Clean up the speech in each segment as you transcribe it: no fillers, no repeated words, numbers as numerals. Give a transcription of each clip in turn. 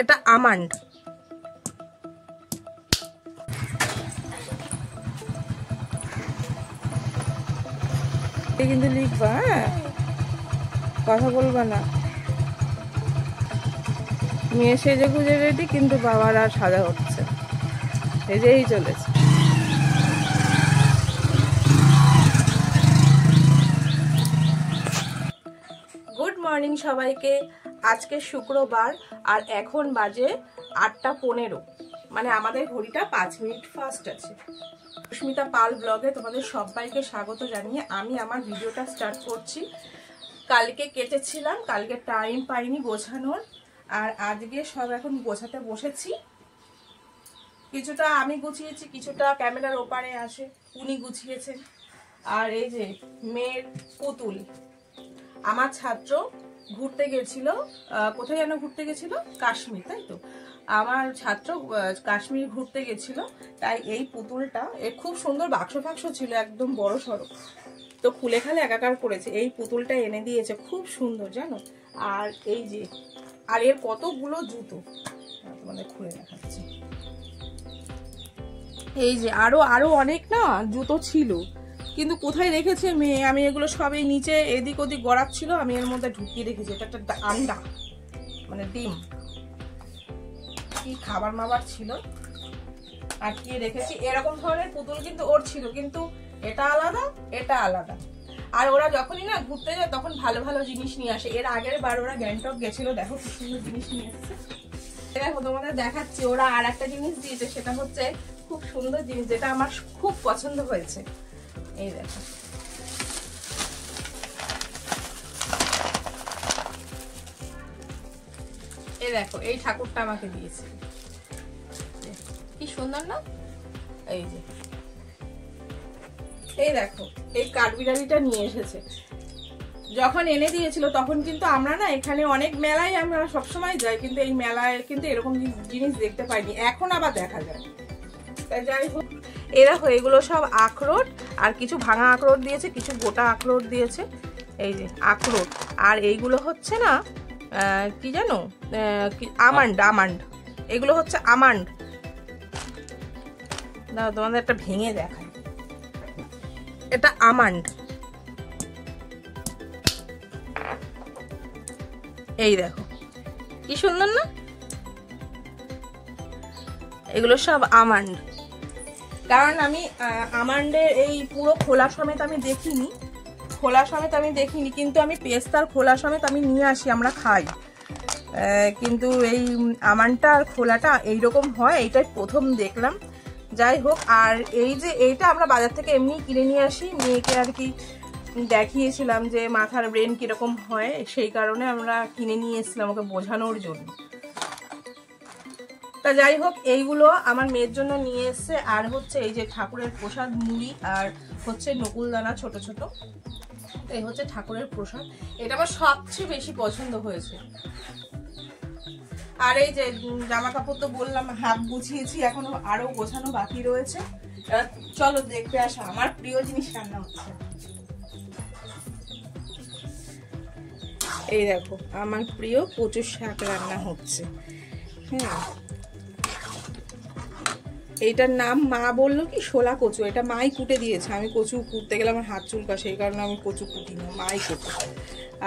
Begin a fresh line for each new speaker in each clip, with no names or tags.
এটা আমন্ড। কিন্তু লিখবা, হ্যাঁ, কথা বলবা না। মেয়ে সেজে গুজে রেডি, কিন্তু বাবার আর সাজা হচ্ছে, সেজেই চলেছে। গুড মর্নিং সবাইকে। আজকে শুক্রবার আর এখন বাজে 8:15, মানে আমাদের ঘড়িটা 5 মিনিট ফাস্ট আছে। সুস্মিতা পাল ব্লগে তোমাদের সবাইকে স্বাগত জানিয়ে আমি আমার ভিডিওটা স্টার্ট করছি। কালকে কেটেছিলাম, কালকে টাইম পাইনি গোছানোর, আর আজকে সব এখন গোছাতে বসেছি। কিছুটা আমি গুছিয়েছি, কিছুটা ক্যামেরার ওপারে আসে উনি গুছিয়েছেন। আর এই যে মেয়ের পুতুল, আমার ছাত্র ঘুরতে গেছিল, কোথায় যেন ঘুরতে গেছিল, কাশ্মীর, তাই তো? আমার ছাত্র কাশ্মীর ঘুরতে গেছিল, তাই এই পুতুলটা খুব সুন্দর বাক্স ফাক্স ছিল, একদম বড় সড়ো, তো খুলে খালে একাকার করেছে। এই পুতুলটা এনে দিয়েছে, খুব সুন্দর জানো। আর এই যে, আর এর কতগুলো জুতো তোমাদের খুলে দেখাচ্ছি। এই যে আরো অনেক না জুতো ছিল, কিন্তু কোথায় রেখেছে মেয়ে, আমি এগুলো সবই নিচে এদিক ওদিক গড়াচ্ছিল, আমি এর মধ্যে ঢুকিয়ে রেখেছি। এটা একটা আন্ডা, মানে ডিম, কি খাবার মাবার ছিল, আটকিয়ে রেখেছি। এরকম ধরনের পুতুল কিন্তু ওর ছিল, কিন্তু এটা আলাদা, এটা আলাদা। আর ওরা যখনই না ঘুরতে যায় তখন ভালো ভালো জিনিস নিয়ে আসে। এর আগের বার ওরা গ্যাংটক গেছিল, দেখো কি সুন্দর জিনিস নিয়ে এসেছে। দেখো তোমাদের দেখাচ্ছি, ওরা আর একটা জিনিস দিয়েছে, সেটা হচ্ছে খুব সুন্দর জিনিস, যেটা আমার খুব পছন্দ হয়েছে। এই দেখো, এই দেখো, এই ঠাকুরটা আমাকে দিয়েছে, কি সুন্দর না? এই যে, এই দেখো, এই কাঠবিড়ালিটা নিয়ে এসেছে। যখন এনে দিয়েছিল তখন কিন্তু আমরা না এখানে অনেক মেলায় আমরা সবসময় যাই, কিন্তু এই মেলায় কিন্তু এরকম জিনিস দেখতে পাইনি, এখন আবার দেখা যায়। তাই যাই হোক, এরা এগুলো সব আখরোট, আর কিছু ভাঙা আখরোট দিয়েছে, কিছু গোটা আখরোট দিয়েছে। এই যে আখরোট, আর এইগুলো হচ্ছে না কি জানো, আমন্ড, আমন্ড, এগুলো হচ্ছে আমন্ড। দাও তোমাদের একটা ভেঙে দেখাই, এটা আমন্ড। এই দেখো কি সুন্দর না, এগুলো সব আমন্ড। কারণ আমি আমন্ডের এই পুরো খোলা সমেত আমি দেখিনি, কিন্তু আমি পেস্তার খোলা সমেত আমি নিয়ে আসি, আমরা খাই, কিন্তু এই আমন্ডটা আর খোলাটা এইরকম হয়, এইটাই প্রথম দেখলাম। যাই হোক, আর এই যে এইটা আমরা বাজার থেকে এমনি কিনে নিয়ে আসি, মেয়েকে আর কি দেখিয়েছিলাম যে মাথার ব্রেন কিরকম হয়, সেই কারণে আমরা কিনে নিয়ে এসেছিলাম ওকে বোঝানোর জন্য। তা যাই হোক, এইগুলো আমার মেয়ের জন্য নিয়ে এসছে। আর হচ্ছে এই যে ঠাকুরের প্রসাদ, মুড়ি আর হচ্ছে নকুলদানা ছোট ছোট, এই হচ্ছে ঠাকুরের প্রসাদ। এটা আমার সবচেয়ে বেশি পছন্দ হয়েছে। আর এই যে জামা কাপড় তো বললাম হাফ গুছিয়েছি, এখনো আরো গোছানো বাকি রয়েছে। চলো দেখতে আসো, আমার প্রিয় জিনিস রান্না হচ্ছে। এই দেখো, আমার প্রিয় কচুর শাক রান্না হচ্ছে। হ্যাঁ, এইটার নাম মা বললো কি শোলা কচু, এটা মাই কুটে দিয়েছে। আমি কচু কুটতে গেলে আমার হাত চুলকা, সেই কারণে আমি কচু কুটি না, মাই কুটে।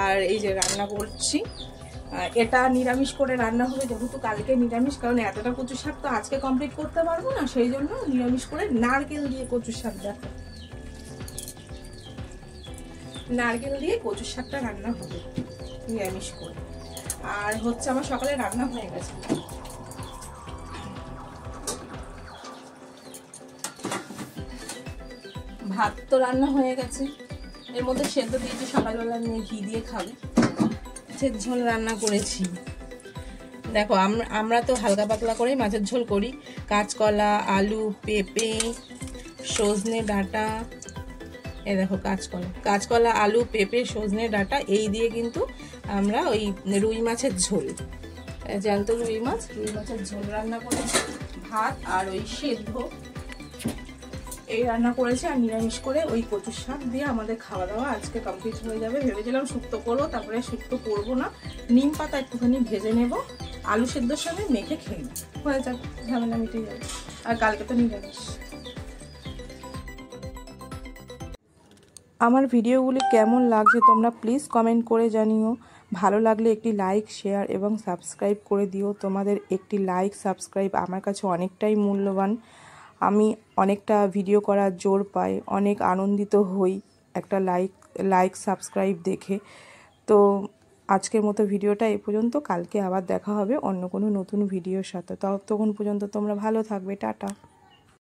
আর এই যে রান্না করছি, এটা নিরামিষ করে রান্না হবে, যেহেতু কালকে নিরামিষ, কারণ এতটা কচু শাক তো আজকে কমপ্লিট করতে পারবো না, সেই জন্য নিরামিষ করে নারকেল দিয়ে কচু শাক, দেখো নারকেল দিয়ে কচু শাকটা রান্না হবে নিরামিষ করে। আর হচ্ছে আমার সকালে রান্না হয়ে গেছে, ভাত তো রান্না হয়ে গেছে, এর মধ্যে সেদ্ধ দিয়েছি, সকালবেলা নিয়ে ঘি দিয়ে খাবে। মাছের ঝোল রান্না করেছি, দেখো আমরা তো হালকা পাতলা করেই মাছের ঝোল করি। কাঁচকলা, আলু, পেঁপে, সজনে ডাঁটা, এই দেখো কাঁচকলা, আলু, পেঁপে, সজনে ডাঁটা, এই দিয়ে কিন্তু আমরা ওই রুই মাছের ঝোল, জ্যান্ত রুই মাছের ঝোল রান্না করেছি। ভাত আর ওই সেদ্ধ এই রান্না করেছি, আর নিরামিষ করে ওই কচুর শাক দিয়ে আমাদের খাওয়া দাওয়া আজকে কমপ্লিট হয়ে যাবে। ভেবেছিলাম শুক্তো করবো, তারপরে শুক্তো করবো না, নিম পাতা একটুখানি ভেজে নেব, আলু সেদ্ধর সঙ্গে মেখে খেয়ে নিই, হয়ে যাক, ঝামেলা মিটে যাবে। আর কালকে তো নিরামিষ। আমার ভিডিওগুলি কেমন লাগছে তোমরা প্লিজ কমেন্ট করে জানিও। ভালো লাগলে একটি লাইক, শেয়ার এবং সাবস্ক্রাইব করে দিও। তোমাদের একটি লাইক, সাবস্ক্রাইব আমার কাছে অনেকটাই মূল্যবান। আমি অনেকটা ভিডিও করার জোর পাই, অনেক আনন্দিত হই একটা লাইক সাবস্ক্রাইব দেখে। তো আজকের মতো ভিডিওটা এই পর্যন্ত। কালকে আবার দেখা হবে অন্য কোনো নতুন ভিডিওর সাথে। ততক্ষণ পর্যন্ত তোমরা ভালো থাকবে। টাটা।